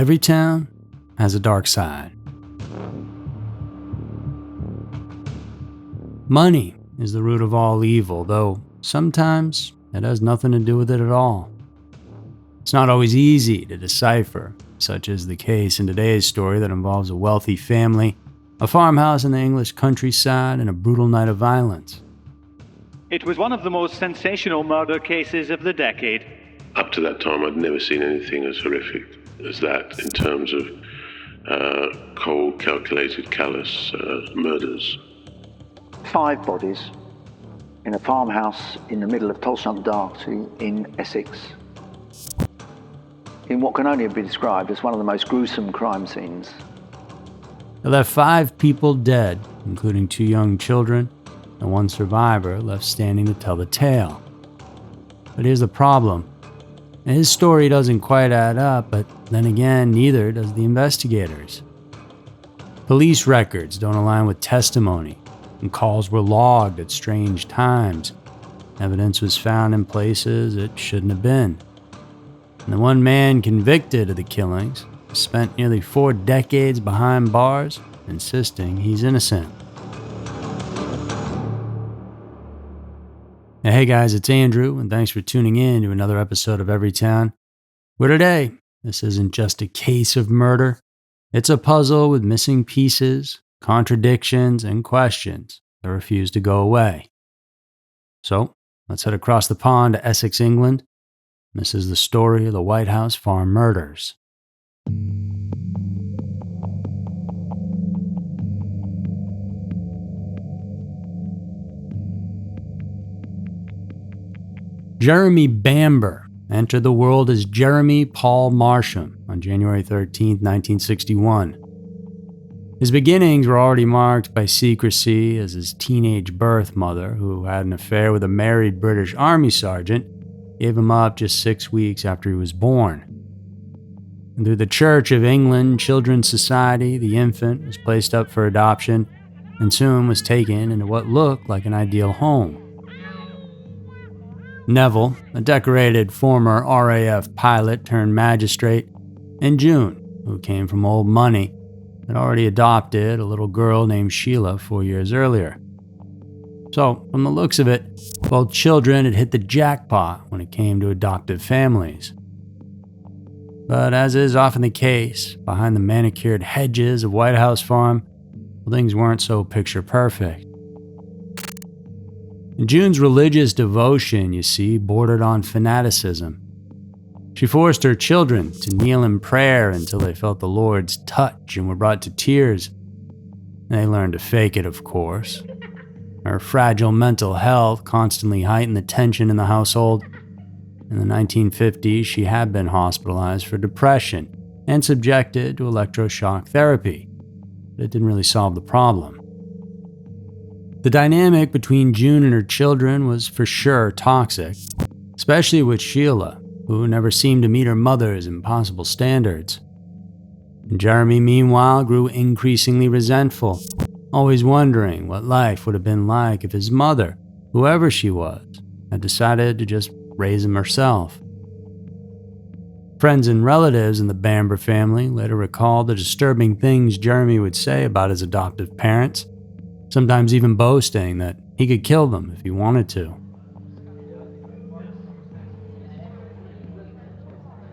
Every town has a dark side. Money is the root of all evil, though sometimes it has nothing to do with it at all. It's not always easy to decipher, such is the case in today's story that involves a wealthy family, a farmhouse in the English countryside, and a brutal night of violence. It was one of the most sensational murder cases of the decade. Up to that time, I'd never seen anything as horrific as that in terms of cold, calculated, callous murders. 5 bodies in a farmhouse in the middle of Tolsham-Darcy in Essex, in what can only be described as one of the most gruesome crime scenes. They left 5 people dead, including 2 young children, and 1 survivor left standing to tell the tale. But here's the problem. His story doesn't quite add up, but then again, neither does the investigators. Police records don't align with testimony, and calls were logged at strange times. Evidence was found in places it shouldn't have been. And the one man convicted of the killings spent nearly 4 decades behind bars, insisting he's innocent. Hey guys, it's Andrew, and thanks for tuning in to another episode of Every Town, where today, this isn't just a case of murder, it's a puzzle with missing pieces, contradictions, and questions that refuse to go away. So, let's head across the pond to Essex, England. This is the story of the White House Farm murders. Jeremy Bamber entered the world as Jeremy Paul Marsham on January 13, 1961. His beginnings were already marked by secrecy, as his teenage birth mother, who had an affair with a married British Army sergeant, gave him up just 6 weeks after he was born. And through the Church of England Children's Society, the infant was placed up for adoption and soon was taken into what looked like an ideal home. Neville, a decorated former RAF pilot turned magistrate, and June, who came from old money, had already adopted a little girl named Sheila 4 years earlier. So, from the looks of it, both children had hit the jackpot when it came to adoptive families. But as is often the case, behind the manicured hedges of White House Farm, things weren't so picture perfect. June's religious devotion, you see, bordered on fanaticism. She forced her children to kneel in prayer until they felt the Lord's touch and were brought to tears. They learned to fake it, of course. Her fragile mental health constantly heightened the tension in the household. In the 1950s, she had been hospitalized for depression and subjected to electroshock therapy, but it didn't really solve the problem. The dynamic between June and her children was for sure toxic, especially with Sheila, who never seemed to meet her mother's impossible standards. And Jeremy, meanwhile, grew increasingly resentful, always wondering what life would have been like if his mother, whoever she was, had decided to just raise him herself. Friends and relatives in the Bamber family later recalled the disturbing things Jeremy would say about his adoptive parents, sometimes even boasting that he could kill them if he wanted to.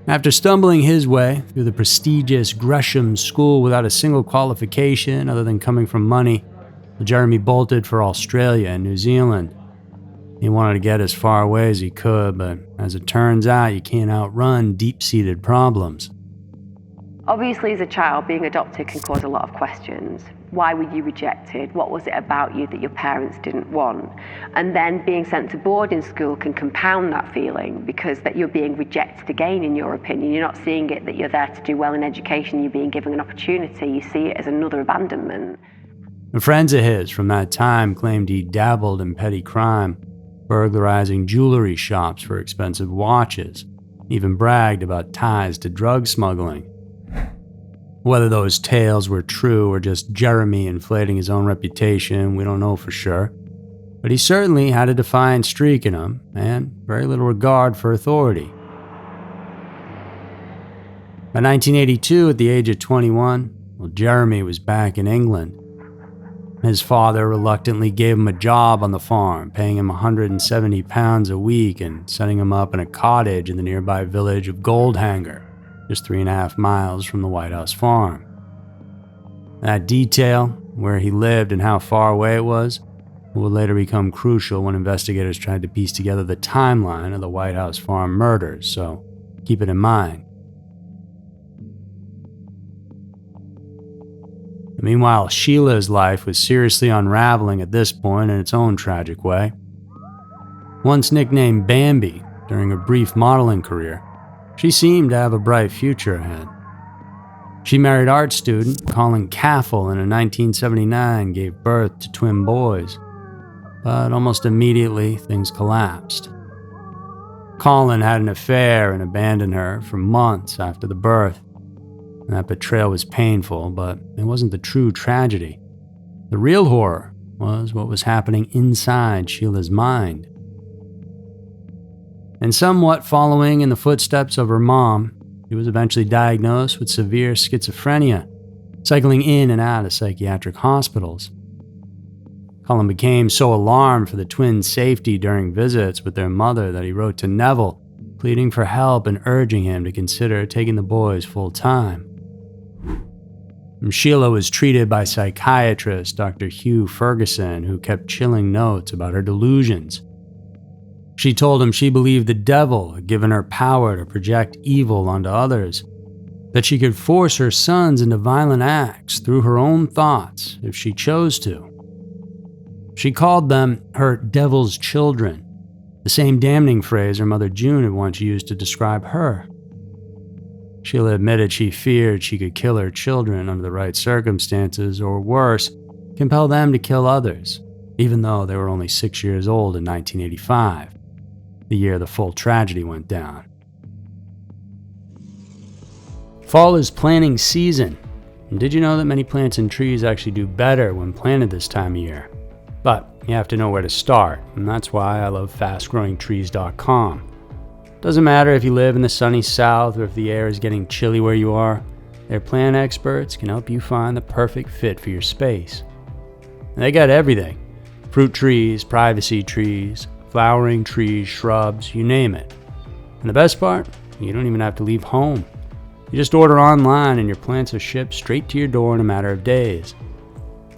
After stumbling his way through the prestigious Gresham School without a single qualification other than coming from money, Jeremy bolted for Australia and New Zealand. He wanted to get as far away as he could, but as it turns out, you can't outrun deep-seated problems. Obviously, as a child, being adopted can cause a lot of questions. Why were you rejected? What was it about you that your parents didn't want? And then being sent to boarding school can compound that feeling, because that you're being rejected again, in your opinion. You're not seeing it that you're there to do well in education, you're being given an opportunity. You see it as another abandonment. And friends of his from that time claimed he dabbled in petty crime, burglarizing jewelry shops for expensive watches, even bragged about ties to drug smuggling. Whether those tales were true or just Jeremy inflating his own reputation, we don't know for sure. But he certainly had a defiant streak in him, and very little regard for authority. By 1982, at the age of 21, Jeremy was back in England. His father reluctantly gave him a job on the farm, paying him £170 a week and setting him up in a cottage in the nearby village of Goldhanger, just 3.5 miles from the White House farm. That detail, where he lived and how far away it was, would later become crucial when investigators tried to piece together the timeline of the White House farm murders, so keep it in mind. Meanwhile, Sheila's life was seriously unraveling at this point in its own tragic way. Once nicknamed Bambi during her brief modeling career, she seemed to have a bright future ahead. She married art student Colin Caffell and in 1979 gave birth to twin boys. But almost immediately, things collapsed. Colin had an affair and abandoned her for months after the birth. That betrayal was painful, but it wasn't the true tragedy. The real horror was what was happening inside Sheila's mind. And somewhat following in the footsteps of her mom, she was eventually diagnosed with severe schizophrenia, cycling in and out of psychiatric hospitals. Colin became so alarmed for the twins' safety during visits with their mother that he wrote to Neville, pleading for help and urging him to consider taking the boys full-time. Sheila was treated by psychiatrist Dr. Hugh Ferguson, who kept chilling notes about her delusions. She told him she believed the devil had given her power to project evil onto others, that she could force her sons into violent acts through her own thoughts if she chose to. She called them her devil's children, the same damning phrase her mother June had once used to describe her. Sheila admitted she feared she could kill her children under the right circumstances, or worse, compel them to kill others, even though they were only 6 years old in 1985, the year the full tragedy went down. Fall is planting season, and did you know that many plants and trees actually do better when planted this time of year? But you have to know where to start, and that's why I love fastgrowingtrees.com. Doesn't matter if you live in the sunny south or if the air is getting chilly where you are, their plant experts can help you find the perfect fit for your space. And they got everything: fruit trees, privacy trees, flowering trees, shrubs, you name it. And the best part, you don't even have to leave home. You just order online and your plants are shipped straight to your door in a matter of days.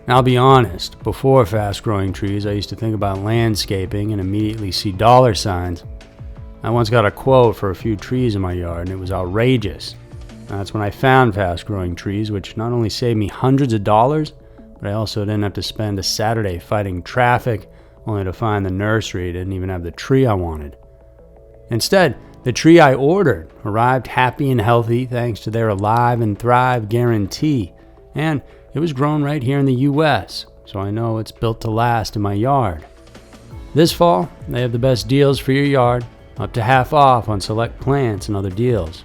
Now, I'll be honest, before Fast Growing Trees, I used to think about landscaping and immediately see dollar signs. I once got a quote for a few trees in my yard, and it was outrageous. That's when I found Fast Growing Trees, which not only saved me hundreds of dollars, but I also didn't have to spend a Saturday fighting traffic only to find the nursery didn't even have the tree I wanted. Instead, the tree I ordered arrived happy and healthy thanks to their Alive and Thrive guarantee, and it was grown right here in the US, so I know it's built to last in my yard. This fall, they have the best deals for your yard, up to half off on select plants and other deals.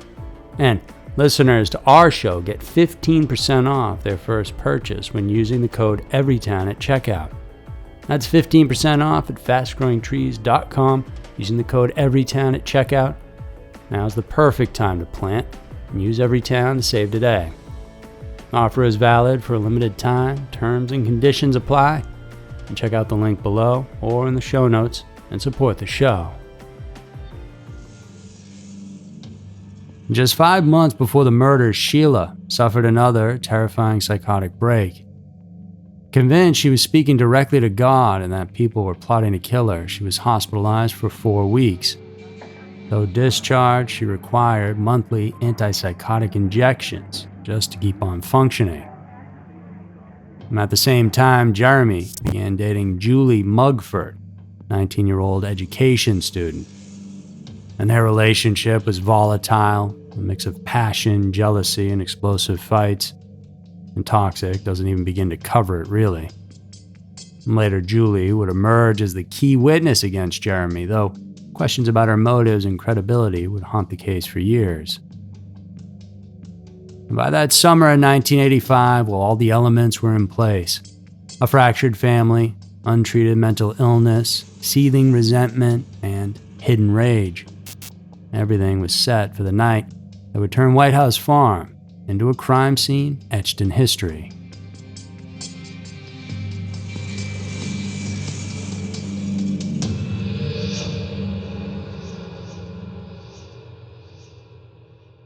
And listeners to our show get 15% off their first purchase when using the code EVERYTOWN at checkout. That's 15% off at fastgrowingtrees.com using the code EVERYTOWN at checkout. Now's the perfect time to plant and use Everytown to save today. Offer is valid for a limited time. Terms and conditions apply. And check out the link below or in the show notes and support the show. Just 5 months before the murders, Sheila suffered another terrifying psychotic break. Convinced she was speaking directly to God and that people were plotting to kill her, she was hospitalized for 4 weeks. Though discharged, she required monthly antipsychotic injections just to keep on functioning. And at the same time, Jeremy began dating Julie Mugford, 19-year-old education student. And their relationship was volatile, a mix of passion, jealousy, and explosive fights. And toxic doesn't even begin to cover it, really. And later, Julie would emerge as the key witness against Jeremy, though questions about her motives and credibility would haunt the case for years. And by that summer of 1985, all the elements were in place. A fractured family, untreated mental illness, seething resentment, and hidden rage. Everything was set for the night that would turn White House Farm into a crime scene etched in history.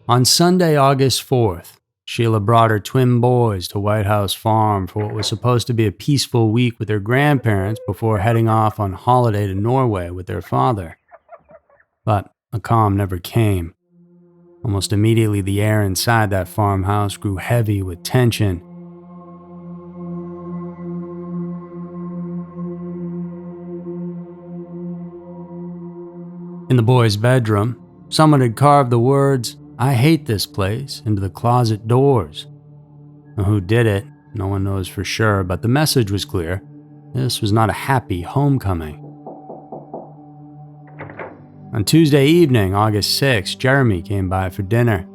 On Sunday, August 4th, Sheila brought her twin boys to White House Farm for what was supposed to be a peaceful week with their grandparents before heading off on holiday to Norway with their father. But the calm never came. Almost immediately, the air inside that farmhouse grew heavy with tension. In the boys' bedroom, someone had carved the words, "I hate this place," into the closet doors. Now, who did it? No one knows for sure, but the message was clear. This was not a happy homecoming. On Tuesday evening, August 6th, Jeremy came by for dinner.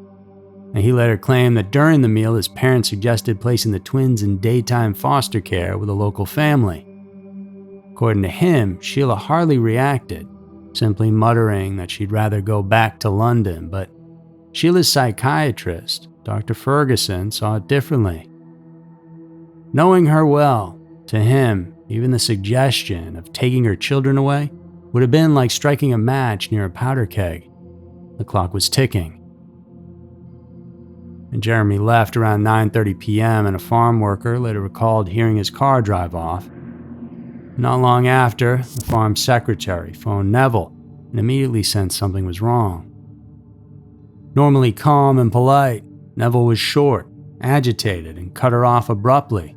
And he later claimed that during the meal, his parents suggested placing the twins in daytime foster care with a local family. According to him, Sheila hardly reacted, simply muttering that she'd rather go back to London, but Sheila's psychiatrist, Dr. Ferguson, saw it differently. Knowing her well, to him, even the suggestion of taking her children away would have been like striking a match near a powder keg. The clock was ticking. And Jeremy left around 9:30 p.m. and a farm worker later recalled hearing his car drive off. Not long after, the farm secretary phoned Neville and immediately sensed something was wrong. Normally calm and polite, Neville was short, agitated, and cut her off abruptly,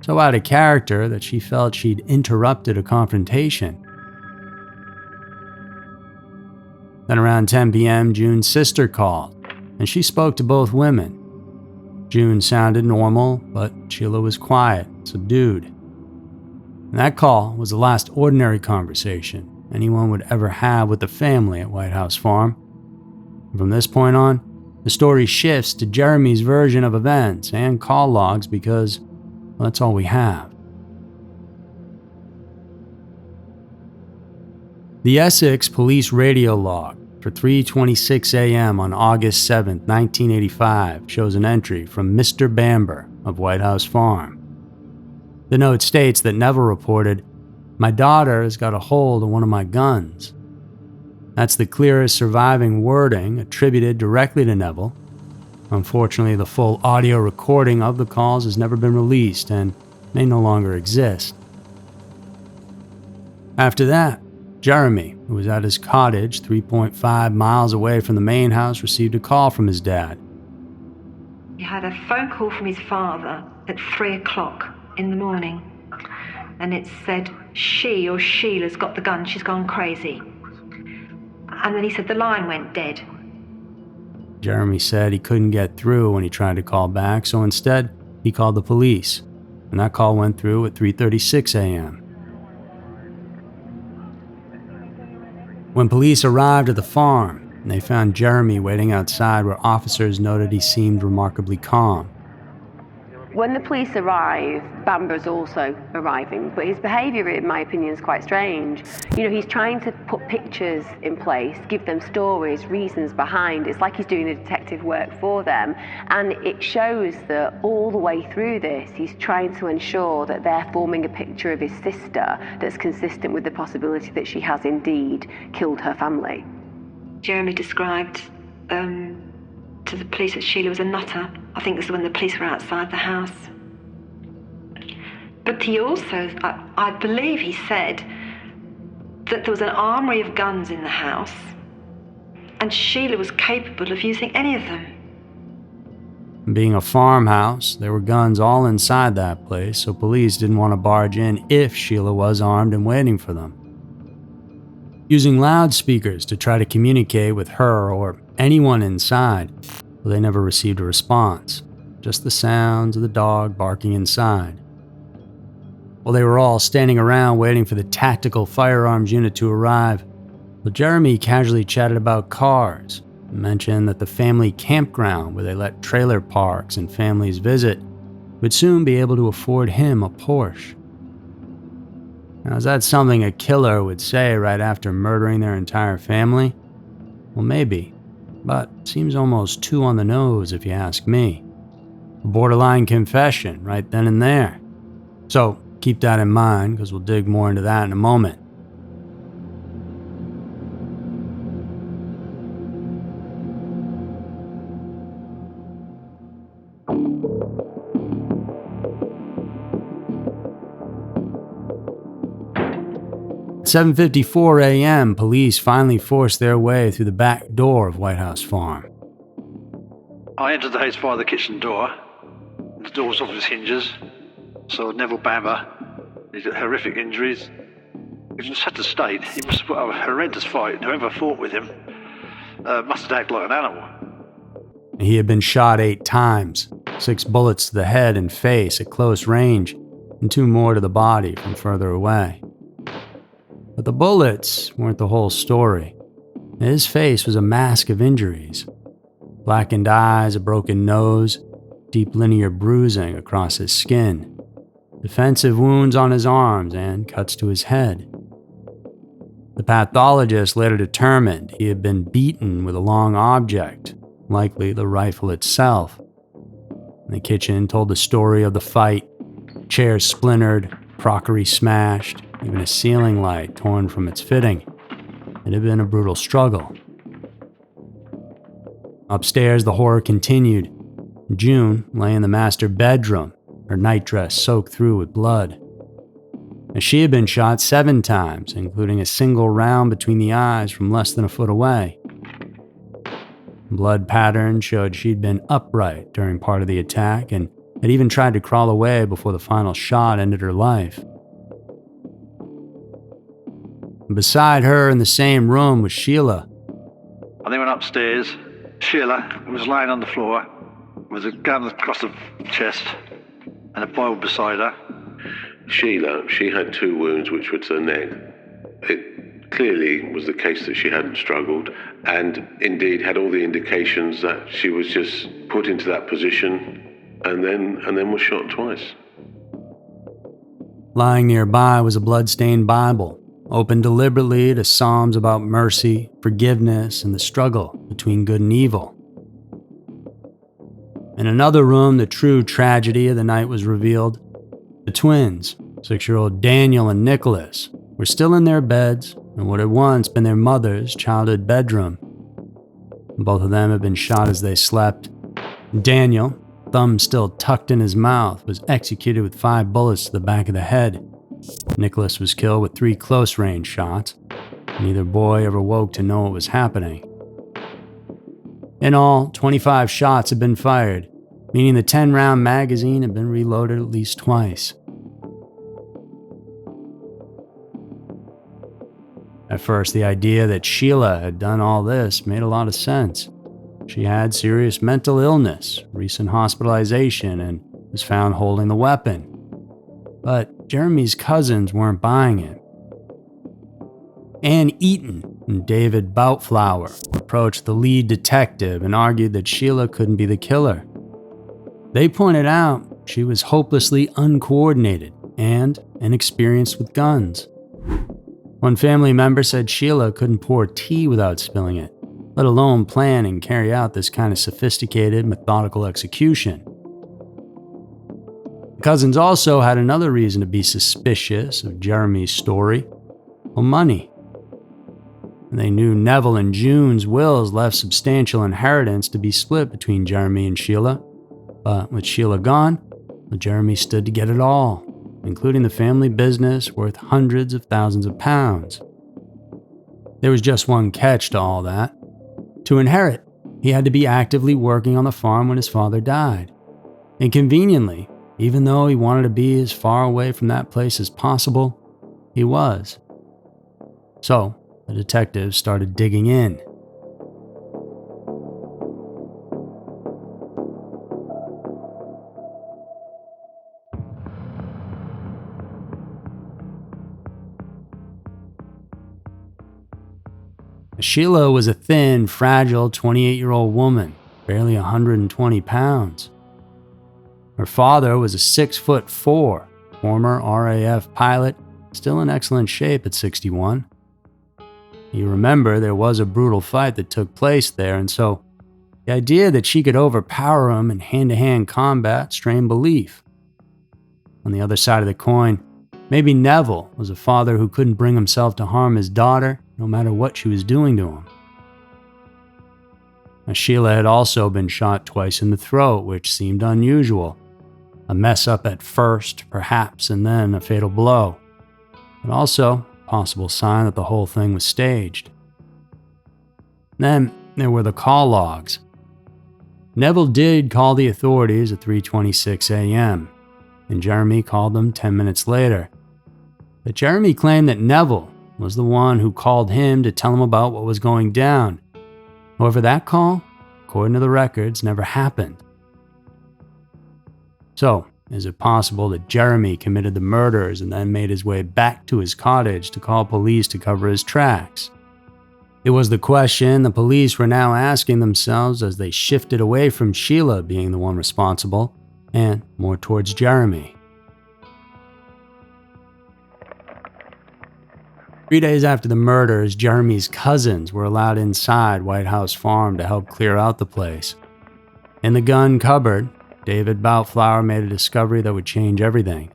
so out of character that she felt she'd interrupted a confrontation. Then around 10 p.m., June's sister called, and she spoke to both women. June sounded normal, but Sheila was quiet, subdued. And that call was the last ordinary conversation anyone would ever have with the family at White House Farm. From this point on, the story shifts to Jeremy's version of events and call logs because, well, that's all we have. The Essex Police radio log for 3:26 a.m. on August 7, 1985 shows an entry from Mr. Bamber of White House Farm. The note states that Neville reported, "My daughter has got a hold of one of my guns." That's the clearest surviving wording attributed directly to Neville. Unfortunately, the full audio recording of the calls has never been released and may no longer exist. After that, Jeremy, who was at his cottage 3.5 miles away from the main house, received a call from his dad. He had a phone call from his father at 3 o'clock in the morning, and it said, "She or Sheila's got the gun, she's gone crazy." And then he said the line went dead. Jeremy said he couldn't get through when he tried to call back, so instead he called the police, and that call went through at 3:36 a.m. When police arrived at the farm, they found Jeremy waiting outside where officers noted he seemed remarkably calm. When the police arrive, Bamber's also arriving, but his behaviour, in my opinion, is quite strange. He's trying to put pictures in place, give them stories, reasons behind. It's like he's doing the detective work for them, and it shows that all the way through this, he's trying to ensure that they're forming a picture of his sister that's consistent with the possibility that she has indeed killed her family. Jeremy described to the police that Sheila was a nutter. I think this is when the police were outside the house. But he also, I believe he said that there was an armoury of guns in the house and Sheila was capable of using any of them. Being a farmhouse, there were guns all inside that place, so police didn't want to barge in if Sheila was armed and waiting for them. Using loudspeakers to try to communicate with her or anyone inside, but they never received a response, just the sounds of the dog barking inside. While they were all standing around waiting for the tactical firearms unit to arrive, Jeremy casually chatted about cars and mentioned that the family campground where they let trailer parks and families visit would soon be able to afford him a Porsche. Now, is that something a killer would say right after murdering their entire family? Well, maybe. but seems almost too on the nose if you ask me. A borderline confession right then and there. So keep that in mind, because we'll dig more into that in a moment. At 7:54 a.m., police finally forced their way through the back door of White House Farm. I entered the house via the kitchen door. The door was off its hinges. So Neville Bamber, he's got horrific injuries. He was in such a state, he must have put up a horrendous fight, and whoever fought with him must have acted like an animal. He had been shot 8 times, 6 bullets to the head and face at close range, and 2 more to the body from further away. But the bullets weren't the whole story. His face was a mask of injuries. Blackened eyes, a broken nose, deep linear bruising across his skin, defensive wounds on his arms, and cuts to his head. The pathologist later determined he had been beaten with a long object, likely the rifle itself. The kitchen told the story of the fight: chairs splintered, crockery smashed, even a ceiling light torn from its fitting. It had been a brutal struggle. Upstairs, the horror continued. June lay in the master bedroom, her nightdress soaked through with blood. And she had been shot 7 times, including a single round between the eyes from less than a foot away. Blood patterns showed she'd been upright during part of the attack and had even tried to crawl away before the final shot ended her life. Beside her in the same room was Sheila. And they went upstairs. Sheila was lying on the floor with a gun across the chest and a Bible beside her. Sheila, she had 2 wounds which were to the neck. It clearly was the case that she hadn't struggled, and indeed had all the indications that she was just put into that position and then was shot twice. Lying nearby was a blood-stained Bible, opened deliberately to psalms about mercy, forgiveness, and the struggle between good and evil. In another room, the true tragedy of the night was revealed. The twins, 6-year-old Daniel and Nicholas, were still in their beds in what had once been their mother's childhood bedroom. Both of them had been shot as they slept. Daniel, thumb still tucked in his mouth, was executed with 5 bullets to the back of the head. Nicholas was killed with 3 close-range shots. Neither boy ever woke to know what was happening. In all, 25 shots had been fired, meaning the 10-round magazine had been reloaded at least twice. At first, the idea that Sheila had done all this made a lot of sense. She had serious mental illness, recent hospitalization, and was found holding the weapon. But Jeremy's cousins weren't buying it. Ann Eaton and David Boutflower approached the lead detective and argued that Sheila couldn't be the killer. They pointed out she was hopelessly uncoordinated and inexperienced with guns. One family member said Sheila couldn't pour tea without spilling it, let alone plan and carry out this kind of sophisticated, methodical execution. The cousins also had another reason to be suspicious of Jeremy's story: money. They knew Neville and June's wills left substantial inheritance to be split between Jeremy and Sheila, but with Sheila gone, Jeremy stood to get it all, including the family business worth hundreds of thousands of pounds. There was just one catch to all that. To inherit, he had to be actively working on the farm when his father died. And conveniently, even though he wanted to be as far away from that place as possible, he was. So, the detectives started digging in. Sheila was a thin, fragile 28-year-old woman, barely 120 pounds. Her father was a 6'4", former RAF pilot, still in excellent shape at 61. You remember there was a brutal fight that took place there, and so the idea that she could overpower him in hand-to-hand combat strained belief. On the other side of the coin, maybe Neville was a father who couldn't bring himself to harm his daughter no matter what she was doing to him. Now, Sheila had also been shot twice in the throat, which seemed unusual. A mess-up at first, perhaps, and then a fatal blow. But also a possible sign that the whole thing was staged. Then there were the call logs. Neville did call the authorities at 3:26 a.m., and Jeremy called them 10 minutes later. But Jeremy claimed that Neville was the one who called him to tell him about what was going down. However, that call, according to the records, never happened. So, is it possible that Jeremy committed the murders and then made his way back to his cottage to call police to cover his tracks? It was the question the police were now asking themselves as they shifted away from Sheila being the one responsible and more towards Jeremy. 3 days after the murders, Jeremy's cousins were allowed inside White House Farm to help clear out the place. In the gun cupboard, David Boutflower made a discovery that would change everything.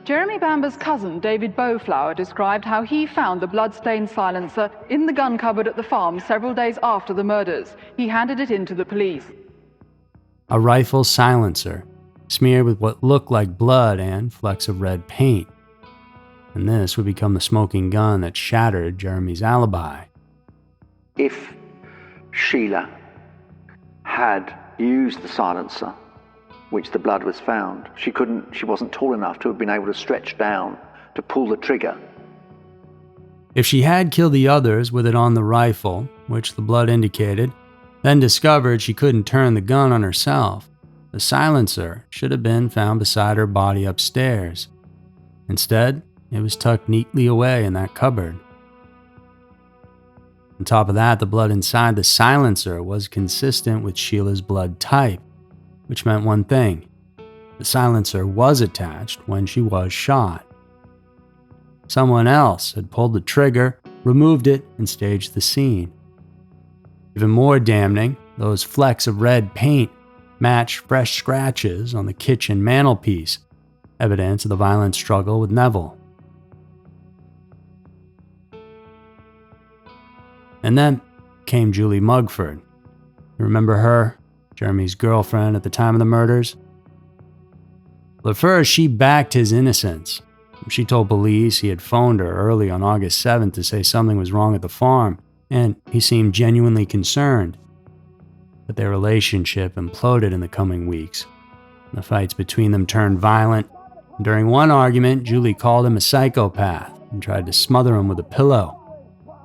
Jeremy Bamber's cousin, David Bowflower, described how he found the blood-stained silencer in the gun cupboard at the farm several days after the murders. He handed it in to the police. A rifle silencer, smeared with what looked like blood and flecks of red paint. And this would become the smoking gun that shattered Jeremy's alibi. If Sheila had used the silencer, which the blood was found, she wasn't tall enough to have been able to stretch down to pull the trigger. If she had killed the others with it on the rifle, which the blood indicated, then discovered she couldn't turn the gun on herself, the silencer should have been found beside her body upstairs. Instead, it was tucked neatly away in that cupboard. On top of that, the blood inside the silencer was consistent with Sheila's blood type, which meant one thing: the silencer was attached when she was shot. Someone else had pulled the trigger, removed it, and staged the scene. Even more damning, those flecks of red paint matched fresh scratches on the kitchen mantelpiece, evidence of the violent struggle with Neville. And then came Julie Mugford. You remember her? Jeremy's girlfriend at the time of the murders? Well, at first, she backed his innocence. She told police he had phoned her early on August 7th to say something was wrong at the farm, and he seemed genuinely concerned. But their relationship imploded in the coming weeks. The fights between them turned violent. During one argument, Julie called him a psychopath and tried to smother him with a pillow.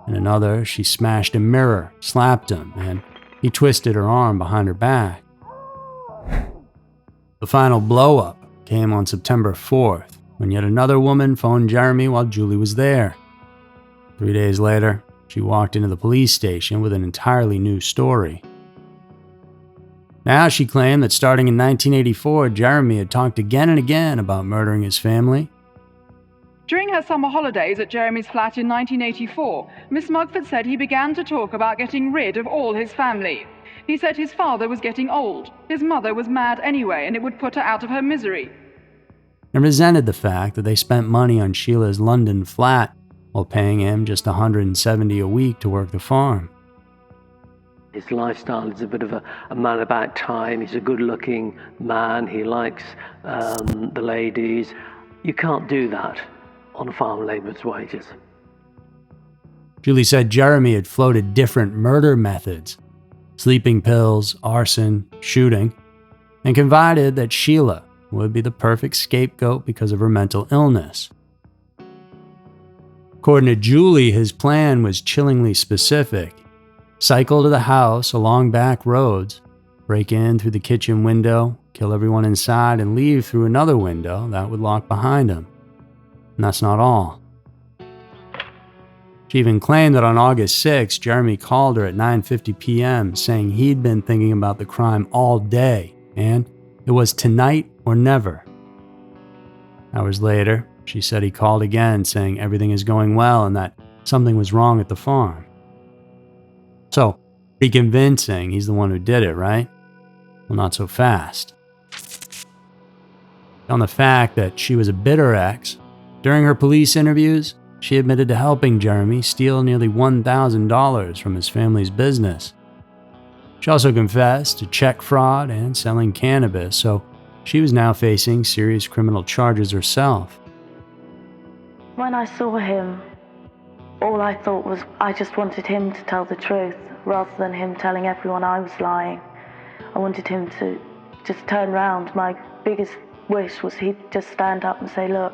In another, she smashed a mirror, slapped him, and he twisted her arm behind her back. The final blow-up came on September 4th, when yet another woman phoned Jeremy while Julie was there. 3 days later, she walked into the police station with an entirely new story. Now she claimed that starting in 1984, Jeremy had talked again and again about murdering his family. During her summer holidays at Jeremy's flat in 1984, Miss Mugford said he began to talk about getting rid of all his family. He said his father was getting old, his mother was mad anyway, and it would put her out of her misery. And resented the fact that they spent money on Sheila's London flat while paying him just $170 a week to work the farm. His lifestyle is a bit of a man about time. He's a good-looking man. He likes the ladies. You can't do that on a farm labourer's wages. Julie said Jeremy had floated different murder methods: sleeping pills, arson, shooting, and confided that Sheila would be the perfect scapegoat because of her mental illness. According to Julie, his plan was chillingly specific: cycle to the house along back roads, break in through the kitchen window, kill everyone inside, and leave through another window that would lock behind him. And that's not all. She even claimed that on August 6, Jeremy called her at 9:50 p.m. saying he'd been thinking about the crime all day, and it was tonight or never. Hours later, she said he called again saying everything is going well and that something was wrong at the farm. So, pretty convincing he's the one who did it, right? Well, not so fast. On the fact that she was a bitter ex, during her police interviews, she admitted to helping Jeremy steal nearly $1,000 from his family's business. She also confessed to check fraud and selling cannabis, so she was now facing serious criminal charges herself. When I saw him, all I thought was I just wanted him to tell the truth rather than him telling everyone I was lying. I wanted him to just turn around. My biggest wish was he'd just stand up and say, look,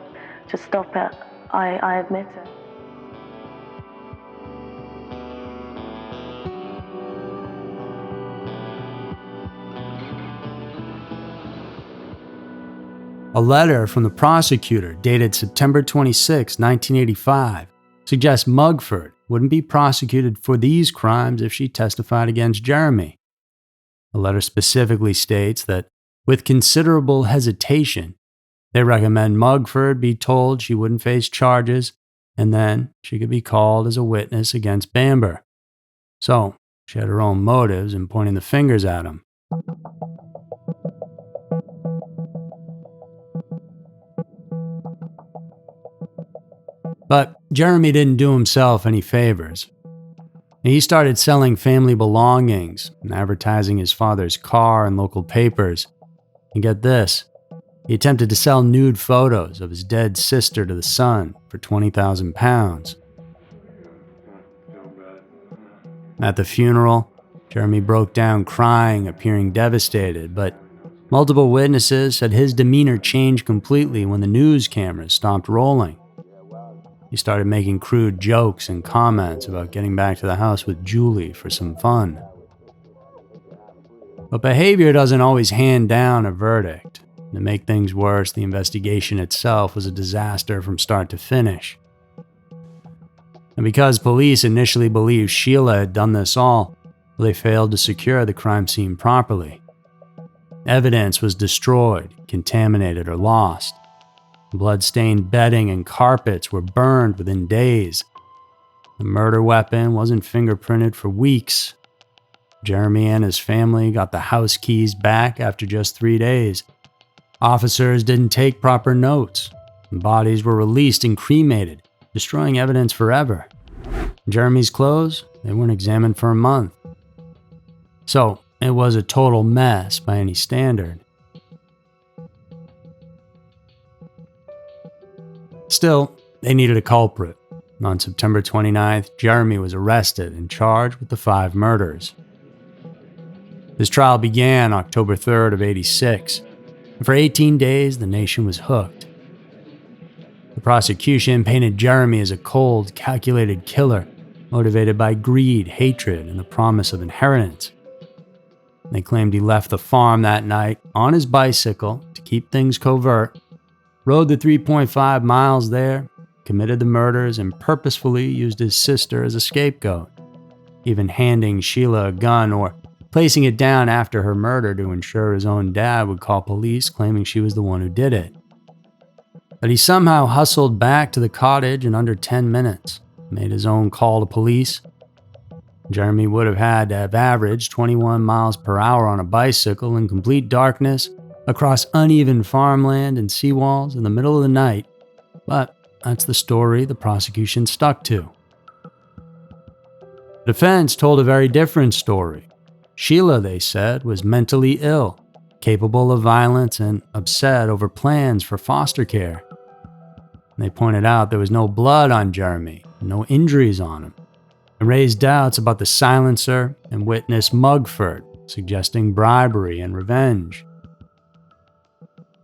just stop it. I admit it. A letter from the prosecutor dated September 26, 1985, suggests Mugford wouldn't be prosecuted for these crimes if she testified against Jeremy. The letter specifically states that, with considerable hesitation, they recommend Mugford be told she wouldn't face charges, and then she could be called as a witness against Bamber. So, she had her own motives in pointing the fingers at him. But Jeremy didn't do himself any favors. He started selling family belongings and advertising his father's car in local papers. And get this, he attempted to sell nude photos of his dead sister to the Sun for £20,000. At the funeral, Jeremy broke down crying, appearing devastated, but multiple witnesses said his demeanor changed completely when the news cameras stopped rolling. He started making crude jokes and comments about getting back to the house with Julie for some fun. But behavior doesn't always hand down a verdict. To make things worse, the investigation itself was a disaster from start to finish. And because police initially believed Sheila had done this all, they failed to secure the crime scene properly. Evidence was destroyed, contaminated, or lost. Blood-stained bedding and carpets were burned within days. The murder weapon wasn't fingerprinted for weeks. Jeremy and his family got the house keys back after just 3 days. Officers didn't take proper notes. Bodies were released and cremated, destroying evidence forever. Jeremy's clothes, they weren't examined for a month. So, it was a total mess by any standard. Still, they needed a culprit. On September 29th, Jeremy was arrested and charged with the 5 murders. His trial began October 3rd of '86, and for 18 days the nation was hooked. The prosecution painted Jeremy as a cold, calculated killer, motivated by greed, hatred, and the promise of inheritance. They claimed he left the farm that night on his bicycle to keep things covert, rode the 3.5 miles there, committed the murders, and purposefully used his sister as a scapegoat, even handing Sheila a gun or placing it down after her murder to ensure his own dad would call police claiming she was the one who did it. But he somehow hustled back to the cottage in under 10 minutes, made his own call to police. Jeremy would have had to have averaged 21 miles per hour on a bicycle in complete darkness across uneven farmland and seawalls in the middle of the night, but that's the story the prosecution stuck to. The defense told a very different story. Sheila, they said, was mentally ill, capable of violence, and upset over plans for foster care. They pointed out there was no blood on Jeremy, no injuries on him, and raised doubts about the silencer and witness Mugford, suggesting bribery and revenge.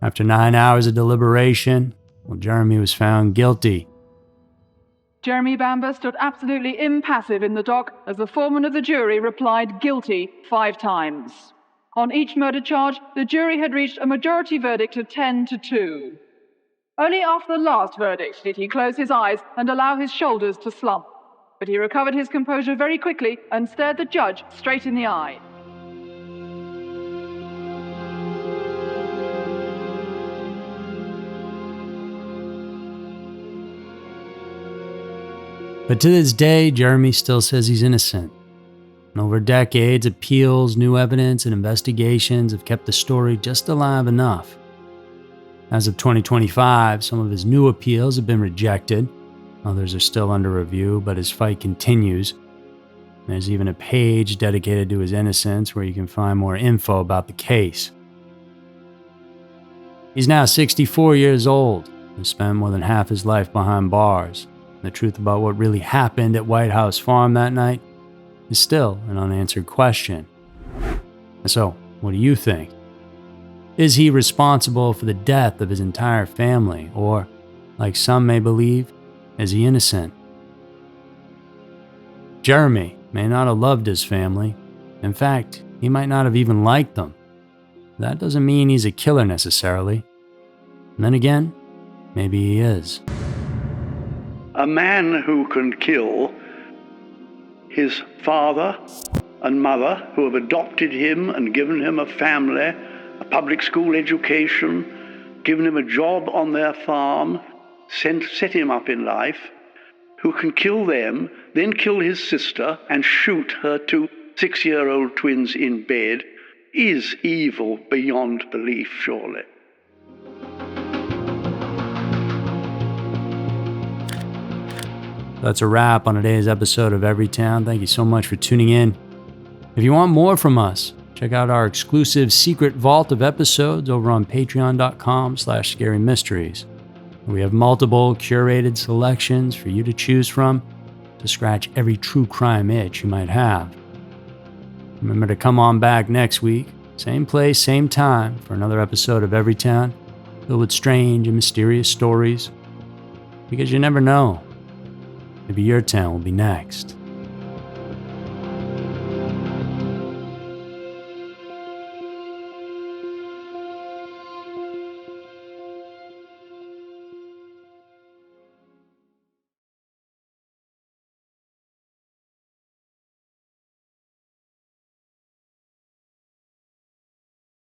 After 9 hours of deliberation, Jeremy was found guilty. Jeremy Bamber stood absolutely impassive in the dock as the foreman of the jury replied guilty 5 times. On each murder charge, the jury had reached a majority verdict of 10-2. Only after the last verdict did he close his eyes and allow his shoulders to slump. But he recovered his composure very quickly and stared the judge straight in the eye. But to this day, Jeremy still says he's innocent. And over decades, appeals, new evidence, and investigations have kept the story just alive enough. As of 2025, some of his new appeals have been rejected. Others are still under review, but his fight continues. There's even a page dedicated to his innocence where you can find more info about the case. He's now 64 years old and spent more than half his life behind bars. The truth about what really happened at White House Farm that night is still an unanswered question. So, what do you think? Is he responsible for the death of his entire family, or, like some may believe, is he innocent? Jeremy may not have loved his family. In fact, he might not have even liked them. That doesn't mean he's a killer necessarily. And then again, maybe he is. A man who can kill his father and mother, who have adopted him and given him a family, a public school education, given him a job on their farm, set him up in life, who can kill them, then kill his sister and shoot her two 6-year-old twins in bed, is evil beyond belief, surely. That's a wrap on today's episode of Everytown. Thank you so much for tuning in. If you want more from us, check out our exclusive secret vault of episodes over on patreon.com/scarymysteries. We have multiple curated selections for you to choose from to scratch every true crime itch you might have. Remember to come on back next week, same place, same time, for another episode of Everytown, filled with strange and mysterious stories. Because you never know. Maybe your town will be next.